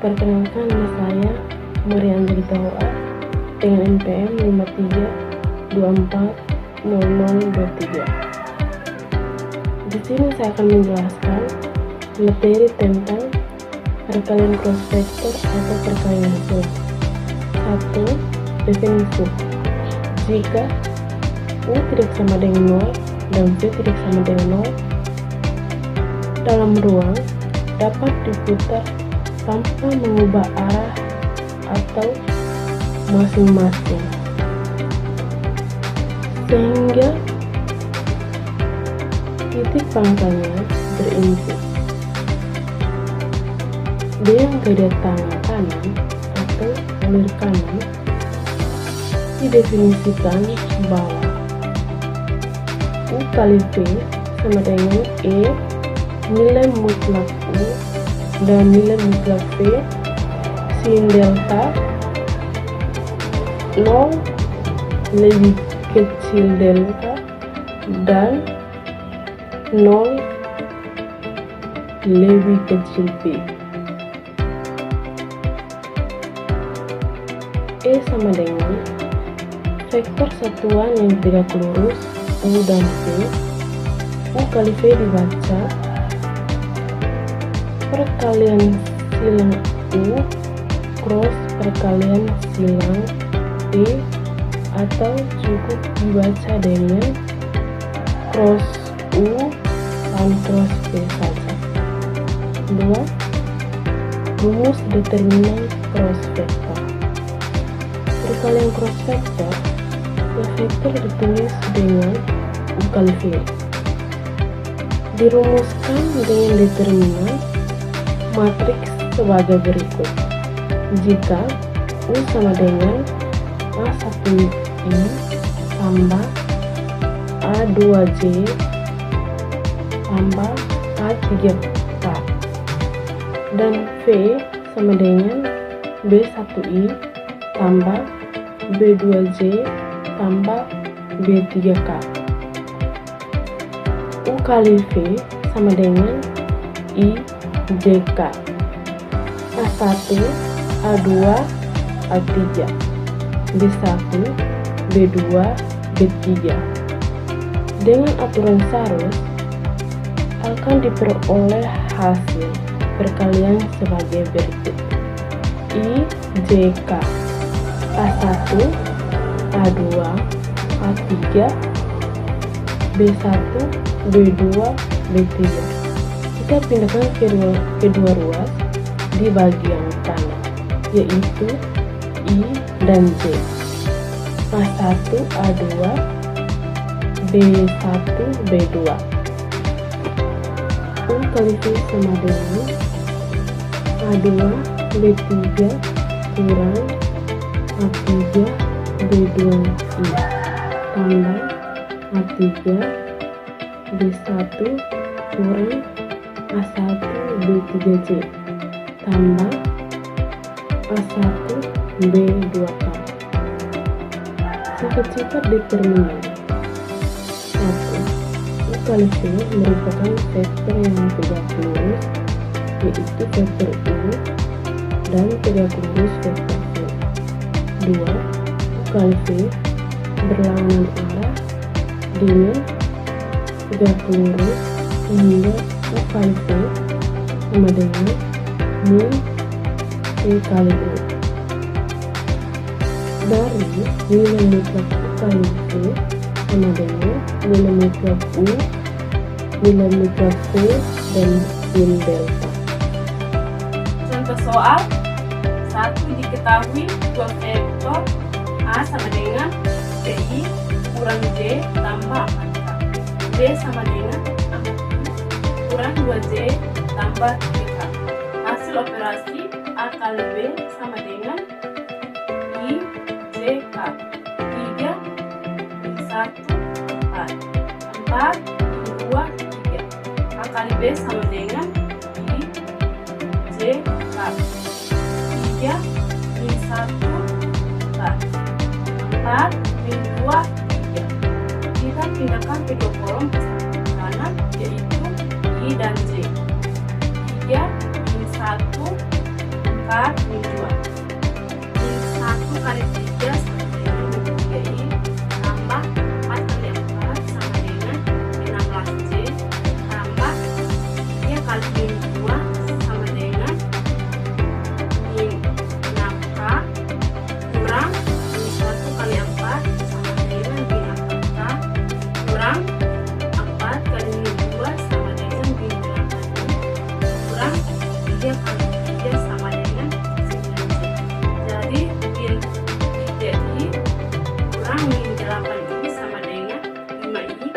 Perkenalkan, nama saya Maria Angelita Hoa dengan NPM 53240023. Di sini saya akan menjelaskan materi tentang perkalian cross vector atau perkalian full. 1. Definisi. Jika U tidak sama dengan 0 dan V tidak sama dengan 0, dalam ruang dapat diputar tanpa mengubah arah atau masing-masing, sehingga titik pangkalnya berinti dengan gada tangan kanan atau alir kanan. Didefinisikan bahwa U kali V sama dengan E nilai mutlak U dan nilai mutlak V sin delta 0 lebih kecil delta dan 0 lebih kecil V. E sama dengan vektor satuan yang tegak lurus U dan V. U kali V dibaca perkalian silang U cross perkalian silang E, atau cukup dibaca dengan cross U dan cross V saja. 2. Rumus determinan cross vector. Perkalian cross vector, vektor ditulis dengan U kali V. Dirumuskan dengan determinan matriks sebagai berikut. Jika U sama dengan A1I tambah A2J tambah A3K dan V sama dengan B1I tambah B2J tambah B3K. U kali V sama dengan IJK, A1, A2, A3, B1, B2, B3. Dengan aturan Sarus akan diperoleh hasil perkalian sebagai berikut. IJK A1, A2, A3, B1, B2, B3. Kita pindahkan kedua ruas di bagian kanan, yaitu I dan J. A1, A2, B1, B2. U kali V sama dengan A2, B3 kurang A3, B2I tambah A3, B1 kurang A1, B3J tambah A1, B2K. Sifat-sifat determinan. 1. U kali V merupakan vektor yang tegak lurus, yaitu vektor U, dan tegak lurus vektor V. 2. U kali V berlawanan arah dengan tegak lurus, sehingga U kali V sama dengan mu E kali U. Dari nilai mutlak U kali V sama dengan nilai mutlak U, nilai mutlak V, dan sin delta. Contoh soal 1. Diketahui dua vektor A sama dengan BI kurang J tambah 4K, B sama dengan kurang 2J tambah 3K. Hasil operasi A kali B sama dengan IJK. 3 1 4 4 2 3. A kali B sama dengan IJK. 3 min 1 4 4 min 2 3. Kita pindahkan kedua kolom ke kanan, yaitu I dan J. 3 min 1 K kali 3 sama dengan 9C. Jadi min 3I kurang min 8I sama dengan 5I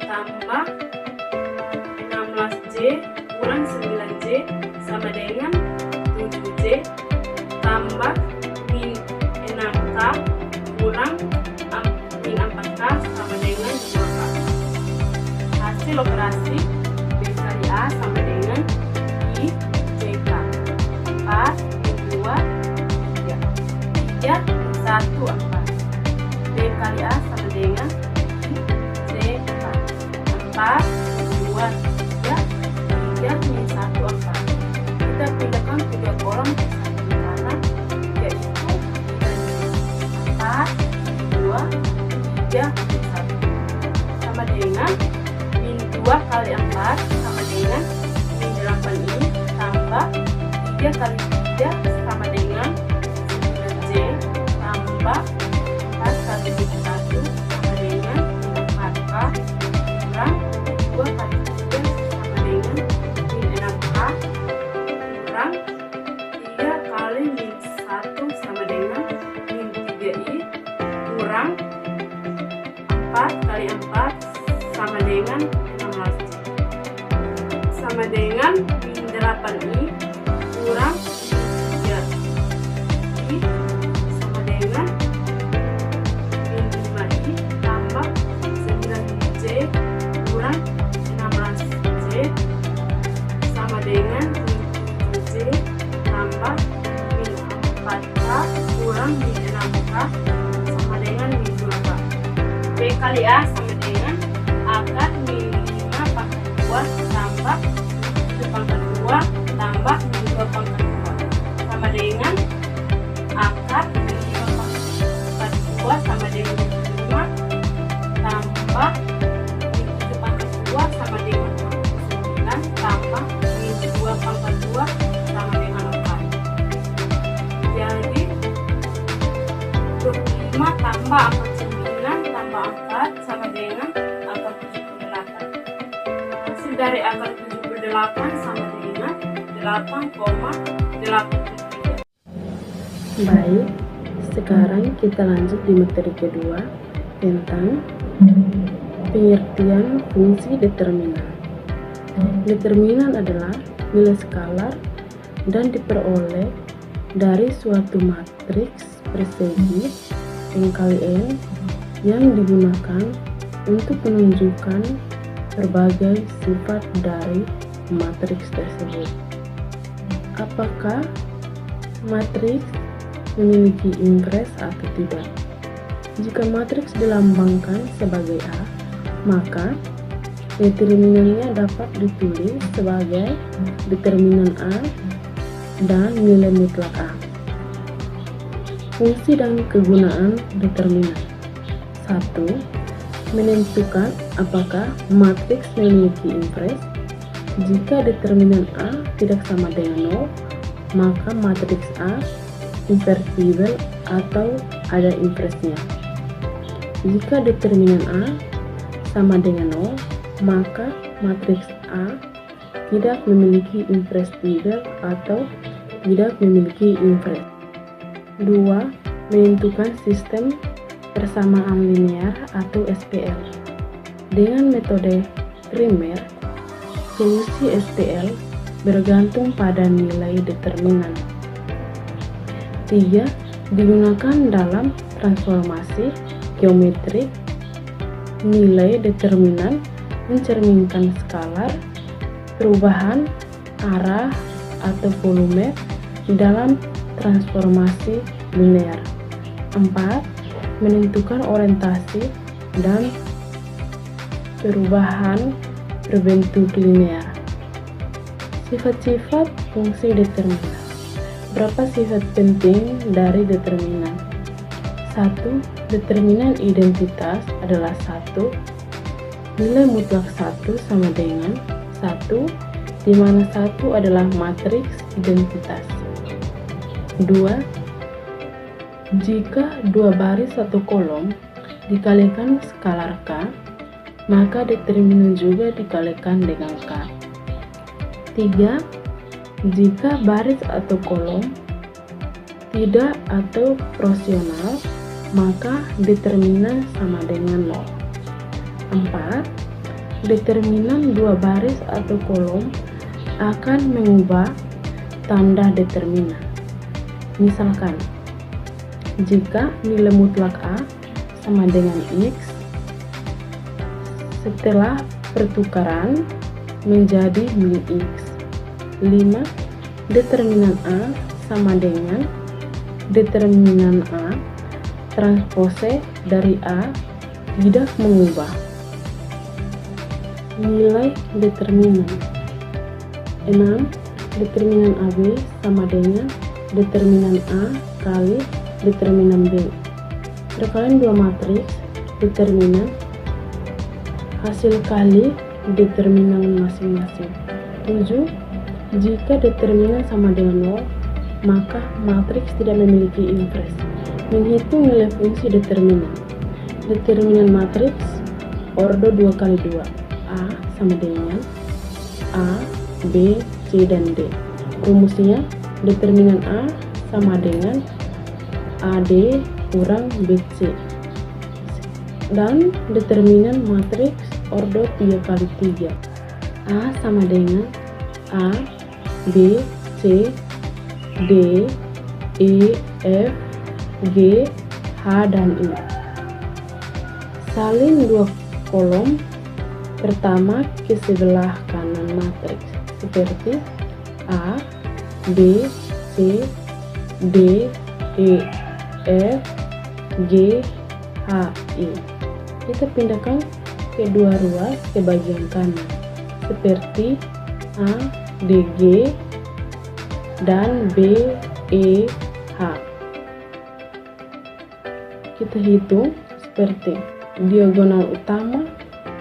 tambah 16C kurang 9C sama dengan 7C tambah min 6K kurang min 4K sama dengan 2K. Hasil operasi B kali A sama dengan I CK 4 min 2 3 3 min 1 4. B kali A sama dengan I CK 4 min 2 3 3 min 1 4. Kita pindahkan kedua kolom ke samping kanan, yaitu 4 2 3 min 1 sama dengan min 2 kali 4 sama dengan min 8I tambah 3 kali 3 sama dengan 9C tambah 4 kali 1 sama dengan 4K kurang 2 kali 3 sama dengan min 6K kurang 3 kali min 1 sama dengan min 3I kurang 4 kali 4 sama dengan 16C sama dengan min 8I kurang 3I sama dengan min 5I tambah 9C kurang 16C sama dengan min 7C tambah min 4K kurang min 6K sama dengan min 2K. B kali A sama dengan akar min 5 pangkat 2 tambah 7 pangkat 2 tambah min 2 pangkat 2 sama dengan akar min 5 pangkat 2 sama dengan 5 tambah min 7 pangkat 2 sama dengan 9 tambah min 2 pangkat 2 sama dengan 4. Jadi 25 tambah akar 9 tambah 4 sama dengan akar 78. Hasil dari akar 78 sama dengan 8,83. Baik, sekarang kita lanjut di materi kedua tentang pengertian fungsi determinan. Determinan adalah nilai skalar dan diperoleh dari suatu matriks persegi N kali N yang digunakan untuk menunjukkan berbagai sifat dari matriks tersebut. Apakah matriks memiliki invers atau tidak? Jika matriks dilambangkan sebagai A, maka determinannya dapat ditulis sebagai determinan A dan nilai mutlak A. Fungsi dan kegunaan determinan. 1. Menentukan apakah matriks memiliki invers. Jika determinan A tidak sama dengan 0, maka matriks A invertible atau ada inversnya. Jika determinan A sama dengan 0, maka matriks A tidak memiliki invertible atau tidak memiliki invers. 2. Menentukan sistem persamaan linear atau SPL. Dengan metode primer, solusi SPL bergantung pada nilai determinan. 3. Digunakan dalam transformasi geometrik. Nilai determinan mencerminkan skalar, perubahan arah atau volume dalam transformasi linear. 4. Menentukan orientasi dan perubahan berbentuk linear. Sifat-sifat fungsi determinan. Berapa sifat penting dari determinan? 1. Determinan identitas adalah 1. Nilai mutlak 1 sama dengan 1, di mana 1 adalah matriks identitas. 2. Jika dua baris satu kolom dikalikan skalar K, maka determinan juga dikalikan dengan K. 3. Jika baris atau kolom tidak atau proporsional, maka determinan sama dengan 0. 4. Determinan dua baris atau kolom akan mengubah tanda determinan. Misalkan, jika nilai mutlak A sama dengan X, setelah pertukaran menjadi min X. 5. Determinan A sama dengan determinan A transpose dari A tidak mengubah nilai determinan. 6. Determinan AB sama dengan determinan A kali determinan B. Perkalian dua matriks determinan hasil kali determinan masing-masing. 7. Jika determinan sama dengan 0, maka matriks tidak memiliki invers. Menghitung nilai fungsi determinan. Determinan matriks ordo 2 kali 2. A sama dengan A, B, C, dan D. Rumusnya, determinan A sama dengan AD kurang BC. Dan determinan matriks ordo 3 kali 3. A sama dengan A, B, C, D, E, F, G, H, dan I. Salin dua kolom pertama ke sebelah kanan matriks seperti A, B, C, D, E, F, G, H, I. Kita pindahkan kedua ruas ke bagian kanan seperti A, D, G, dan B, E, H. Kita hitung seperti diagonal utama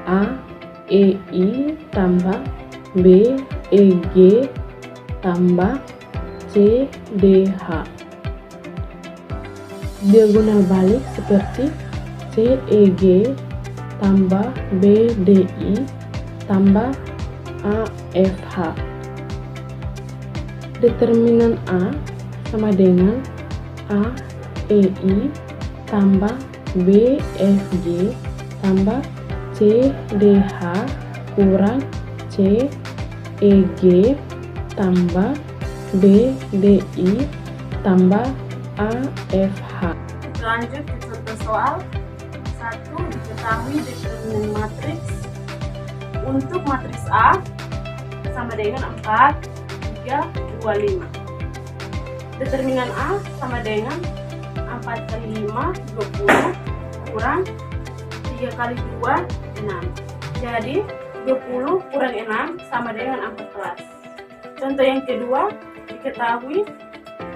A, E, I tambah B, E, G tambah C, D, H. Diagonal balik seperti C, E, G tambah B, D, I tambah A, F, H. Determinan A sama dengan A, E, I tambah B, F, G tambah C, D, H kurang C, E, G tambah B, D, I tambah A, F, H. Lanjut ke contoh soal 1. Diketahui determinan matriks untuk matriks A sama dengan 4, 3, 2, 5. Determinan A sama dengan 4 kali 5, 20 kurang 3 kali 2, 6. Jadi 20 kurang 6 sama dengan 14. Contoh yang kedua, diketahui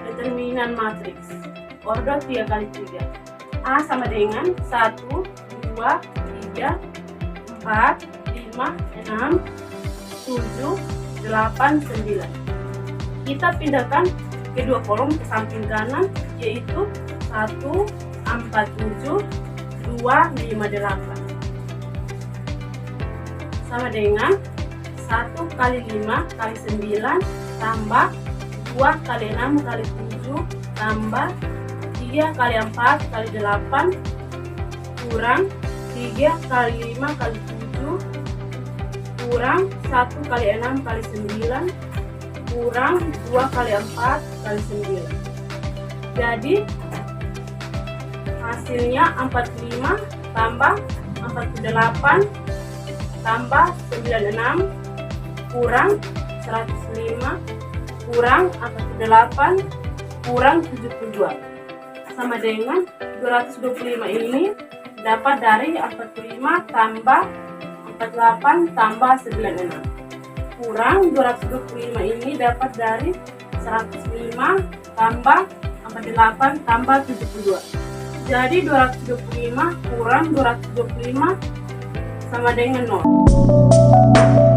determinan matriks ordo 3 kali 3. A sama dengan 1, 2, 3, 4, 5, 6, 7, 8, 9. Kita pindahkan kedua kolom ke samping kanan, yaitu 1, 4, 7, 2, 5, 8 sama dengan 1 kali 5 kali 9 tambah 2 kali 6 kali 7 tambah 3 kali 4 kali 8 kurang 3 kali 5 kali 7 kurang 1 kali 6 kali 9 kurang 2 kali 4 kali 9. Jadi hasilnya 45 tambah 48 tambah 96 kurang 105 kurang 48 kurang 72 sama dengan 225. Ini dapat dari 45 tambah 48 tambah 96 kurang 225. Ini dapat dari 105 tambah 48 tambah 72. Jadi 225 kurang 225 sama dengan 0.